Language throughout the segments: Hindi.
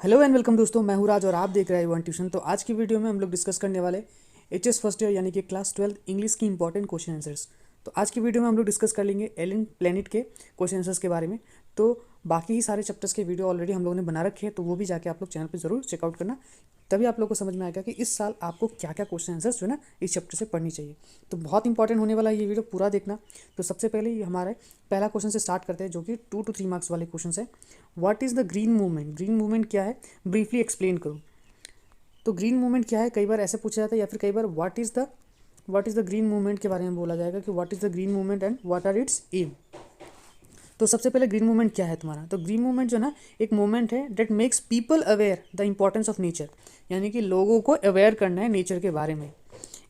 हेलो एंड वेलकम दोस्तों, मैं हूँ राज और आप देख रहे हैं वन ट्यूशन। तो आज की वीडियो में हम लोग डिस्कस करने वाले एचएस फर्स्ट ईयर यानी कि क्लास 12 इंग्लिश की इंपॉर्टेंट क्वेश्चन आंसर्स। तो आज की वीडियो में हम लोग डिस्कस कर लेंगे एलियन प्लेनेट के क्वेश्चन आंसर्स के बारे में। तो बाकी ही सारे चैप्टर्स के वीडियो ऑलरेडी हम लोगों ने बना रखे हैं, तो वो भी जाके आप लोग चैनल पर जरूर चेकआउट करना। तभी आप लोग को समझ में आएगा कि इस साल आपको क्या क्या क्वेश्चन आंसर्स जो है ना इस चैप्टर से पढ़नी चाहिए। तो बहुत इंपॉर्टेंट होने वाला है ये वीडियो, पूरा देखना। तो सबसे पहले ये हमारे पहला क्वेश्चन से स्टार्ट करते हैं, जो कि 2 to 3 मार्क्स वाले क्वेश्चन है। What is the green movement? Green movement क्या है, ब्रीफली एक्सप्लेन करो। तो ग्रीन मूवमेंट क्या है, कई बार ऐसे पूछा जाता है, या फिर कई बार what is the green movement के बारे में बोला जाएगा कि what is the green movement and what are its aim. तो सबसे पहले ग्रीन मूवमेंट क्या है तुम्हारा? तो ग्रीन मूवमेंट जो ना एक मूवमेंट है that makes people aware the importance of nature, यानी कि लोगों को अवेयर करना है नेचर के बारे में।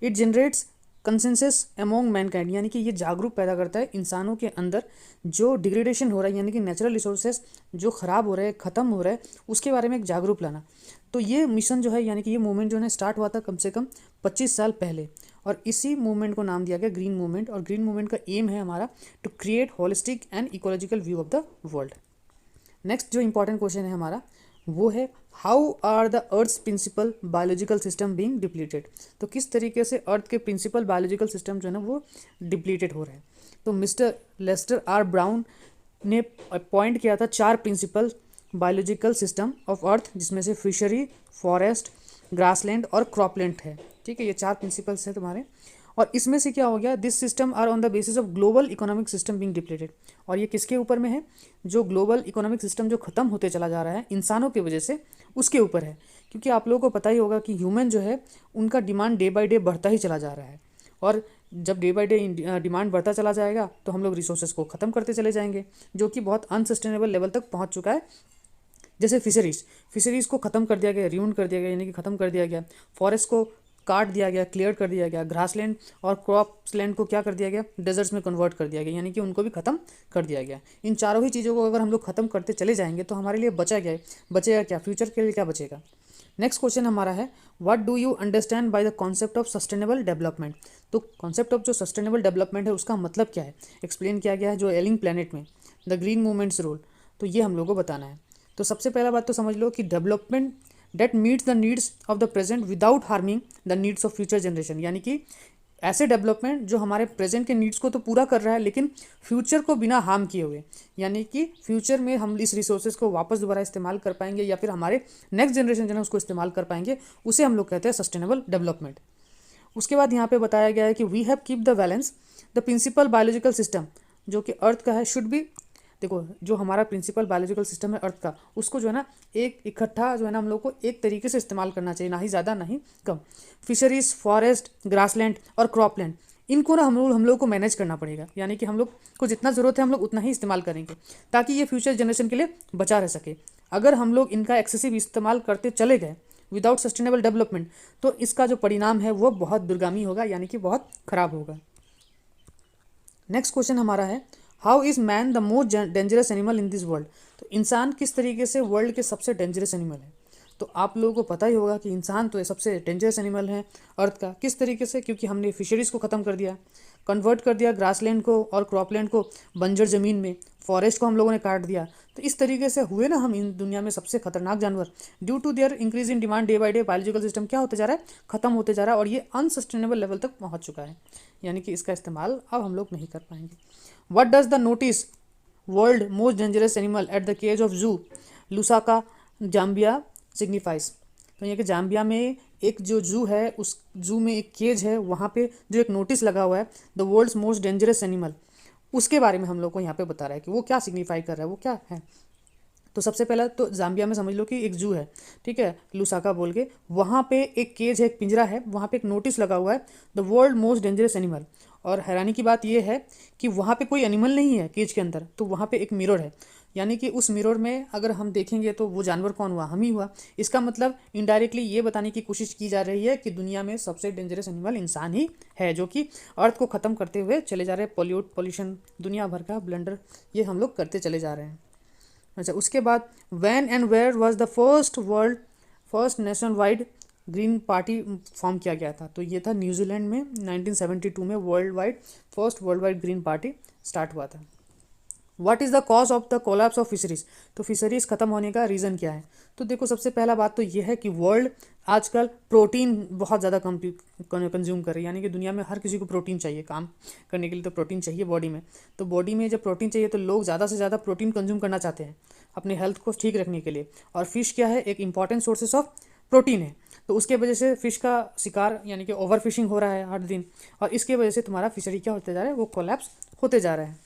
It generates consensus among Mankind, यानी कि ये जागरूक पैदा करता है इंसानों के अंदर जो डिग्रेडेशन हो रहा है, यानी कि नेचुरल रिसोर्सेज जो ख़राब हो रहे हैं, ख़त्म हो रहे हैं, उसके बारे में एक जागरूक लाना। तो ये मिशन जो है, यानी कि ये मूवमेंट जो है स्टार्ट हुआ था कम से कम 25 साल पहले, और इसी मूवमेंट को नाम दिया गया ग्रीन मूवमेंट। और ग्रीन मूवमेंट का एम है हमारा to create holistic and ecological view of the world. Next जो इंपॉर्टेंट क्वेश्चन है हमारा वो है how are the earth's principal biological system being depleted. तो किस तरीके से अर्थ के प्रिंसिपल बायोलॉजिकल सिस्टम जो है ना वो डिप्लीटेड हो रहे हैं। तो मिस्टर लेस्टर आर ब्राउन ने पॉइंट किया था 4 principal biological system of earth, जिसमें से फिशरी, फॉरेस्ट, ग्रासलैंड और क्रॉपलैंड है। ठीक है, ये 4 प्रिंसिपल्स हैं तुम्हारे। और इसमें से क्या हो गया, this system are on the basis of global economic system being depleted. और ये किसके ऊपर में है? जो ग्लोबल इकोनॉमिक सिस्टम जो खत्म होते चला जा रहा है इंसानों की वजह से, उसके ऊपर है। क्योंकि आप लोगों को पता ही होगा कि ह्यूमन जो है उनका डिमांड डे बाई डे बढ़ता ही चला जा रहा है, और जब डे बाई डे डिमांड बढ़ता चला जाएगा तो हम लोग रिसोर्सेज को ख़त्म करते चले जाएंगे, जो कि बहुत अनसस्टेनेबल लेवल तक पहुंच चुका है। जैसे फिशरीज़ को ख़त्म कर दिया गया, रियून कर दिया गया, यानी कि ख़त्म कर दिया गया। फॉरेस्ट को काट दिया गया, क्लियर कर दिया गया। ग्रासलैंड और क्रॉप्सलैंड को क्या कर दिया गया, डेजर्ट्स में कन्वर्ट कर दिया गया, यानी कि उनको भी ख़त्म कर दिया गया। इन चारों ही चीज़ों को अगर हम लोग ख़त्म करते चले जाएंगे तो हमारे लिए बचेगा क्या, फ्यूचर के लिए क्या बचेगा। नेक्स्ट क्वेश्चन हमारा है what do you understand by the concept of sustainable development. तो कॉन्सेप्ट ऑफ जो सस्टेनेबल डेवलपमेंट है उसका मतलब क्या है, एक्सप्लेन किया गया है जो एलिंग प्लैनेट में द ग्रीन मूवमेंट्स रोल। तो ये हम लोग को बताना है। तो सबसे पहला बात तो समझ लो कि development that meets the needs of the present without harming the needs of future generation, यानी कि ऐसे डेवलपमेंट जो हमारे प्रेजेंट के नीड्स को तो पूरा कर रहा है लेकिन फ्यूचर को बिना हार्म किए हुए, यानी कि फ्यूचर में हम इस रिसोर्सेज को वापस दोबारा इस्तेमाल कर पाएंगे या फिर हमारे नेक्स्ट जनरेशन जो है उसको इस्तेमाल कर पाएंगे, उसे हम लोग कहते हैं सस्टेनेबल डेवलपमेंट। उसके बाद यहाँ पे बताया गया है कि we have keep the balance the principal biological system, जो कि अर्थ का है, शुड बी। देखो जो हमारा प्रिंसिपल बायोलॉजिकल सिस्टम है अर्थ का, उसको जो है ना एक इकट्ठा जो है ना हम लोग को एक तरीके से इस्तेमाल करना चाहिए, ना ही ज़्यादा ना ही कम। फिशरीज, फॉरेस्ट, ग्रासलैंड और क्रॉपलैंड, इनको ना हम लोग को मैनेज करना पड़ेगा, यानी कि हम लोग को जितना ज़रूरत है हम लोग उतना ही इस्तेमाल करेंगे ताकि ये फ्यूचर जनरेशन के लिए बचा रह सके। अगर हम लोग इनका एक्सेसिव इस्तेमाल करते चले गए विदाउट सस्टेनेबल डेवलपमेंट, तो इसका जो परिणाम है वो बहुत दुर्गामी होगा, यानी कि बहुत खराब होगा। नेक्स्ट क्वेश्चन हमारा है how is man the most dangerous animal in this world. तो इंसान किस तरीके से वर्ल्ड के सबसे डेंजरस एनिमल है। तो आप लोगों को पता ही होगा कि इंसान तो सबसे डेंजरस एनिमल है अर्थ का। किस तरीके से? क्योंकि हमने फिशरीज़ को ख़त्म कर दिया, कन्वर्ट कर दिया ग्रासलैंड को और क्रॉपलैंड को बंजर ज़मीन में, फॉरेस्ट को हम लोगों ने काट दिया। तो इस तरीके से हुए ना हम इन दुनिया में सबसे खतरनाक जानवर। Due to their increase in demand day by day biological system क्या होते जा रहा है, खत्म होते जा रहा है, और ये अनसस्टेनेबल लेवल तक पहुंच चुका है, यानी कि इसका इस्तेमाल अब हम लोग नहीं कर पाएंगे। What does the notice world most dangerous animal at the cage of zoo Lusaka Zambia signifies. तो ये कि जाम्बिया में एक जो जू है, उस जू में एक केज है, वहाँ पे जो एक नोटिस लगा हुआ है the world's most dangerous animal, उसके बारे में हम लोग को यहाँ पे बता रहा है कि वो क्या सिग्निफाई कर रहा है, वो क्या है। तो सबसे पहला तो जाम्बिया में समझ लो कि एक जू है, ठीक है, लुसाका बोल के, वहाँ पे एक केज है, एक पिंजरा है, वहाँ पे एक नोटिस लगा हुआ है the world most dangerous animal. और हैरानी की बात यह है कि वहाँ पे कोई एनिमल नहीं है केज के अंदर, तो वहाँ पे एक मिरर है, यानी कि उस मिरर में अगर हम देखेंगे तो वो जानवर कौन हुआ, हम ही हुआ। इसका मतलब इनडायरेक्टली ये बताने की कोशिश की जा रही है कि दुनिया में सबसे डेंजरस एनिमल इंसान ही है, जो कि अर्थ को ख़त्म करते हुए चले जा रहे हैं। पॉल्यूशन, दुनिया भर का ब्लंडर ये हम लोग करते चले जा रहे हैं। अच्छा, उसके बाद when and where was the first nationwide green party form किया गया था। तो ये था न्यूजीलैंड में 1972 में world wide green party start हुआ था। What is the cause of the collapse of fisheries, तो फिशरीज खत्म होने का रीज़न क्या है। तो देखो सबसे पहला बात तो ये है कि वर्ल्ड आजकल प्रोटीन बहुत ज़्यादा कंज्यूम कर रही है, यानी कि दुनिया में हर किसी को प्रोटीन चाहिए, काम करने के लिए तो प्रोटीन चाहिए बॉडी में। तो बॉडी में जब प्रोटीन चाहिए तो लोग ज़्यादा से ज़्यादा प्रोटीन कंज्यूम करना चाहते हैं अपने हेल्थ को ठीक रखने के लिए, और फिश क्या है, एक इंपॉर्टेंट सोर्सेस ऑफ प्रोटीन है। तो उसके वजह से फ़िश का शिकार यानी कि ओवर फिशिंग हो रहा है हर दिन, और इसके वजह से तुम्हारा फिशरी क्या होते जा रहा है, वो कोलैप्स होते जा रहा है।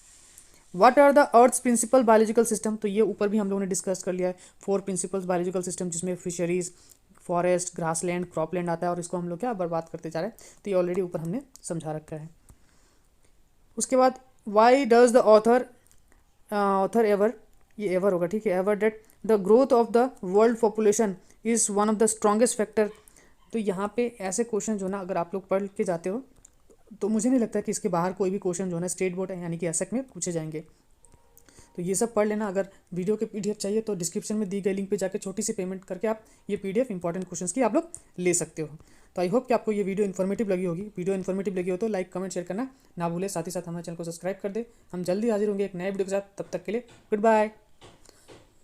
What are the earth's principal biological system, तो ये ऊपर भी हम लोगों ने डिस्कस कर लिया है 4 प्रिंसिपल्स बायोलॉजिकल सिस्टम, जिसमें फिशरीज, फॉरेस्ट, ग्रासलैंड, क्रॉपलैंड आता है, और इसको हम लोग क्या बर्बाद करते जा रहे हैं। तो ये ऑलरेडी ऊपर हमने समझा रखा है। उसके बाद why does the author aver, ये एवर होगा, ठीक है, aver that the growth of the world population is one of the strongest factor. तो यहाँ पे ऐसे क्वेश्चन जो ना अगर आप लोग पढ़ के जाते हो तो मुझे नहीं लगता कि इसके बाहर कोई भी क्वेश्चन जो है ना स्टेट बोर्ड है यानी कि एसएक में पूछे जाएंगे। तो ये सब पढ़ लेना। अगर वीडियो के पीडीएफ चाहिए तो डिस्क्रिप्शन में दी गई लिंक पे जाकर छोटी सी पेमेंट करके आप ये पीडीएफ इंपॉर्टेंट क्वेश्चंस की आप लोग ले सकते हो। तो आई होप कि आपको ये वीडियो इन्फॉर्मेटिव लगी होगी। वीडियो इन्फॉर्मेटिव लगी हो तो लाइक, कमेंट, शेयर करना ना भूले। साथ ही साथ हमारे चैनल को सब्सक्राइब कर दे। हम जल्दी हाजिर होंगे एक नए वीडियो के साथ। तब तक के लिए गुड बाय।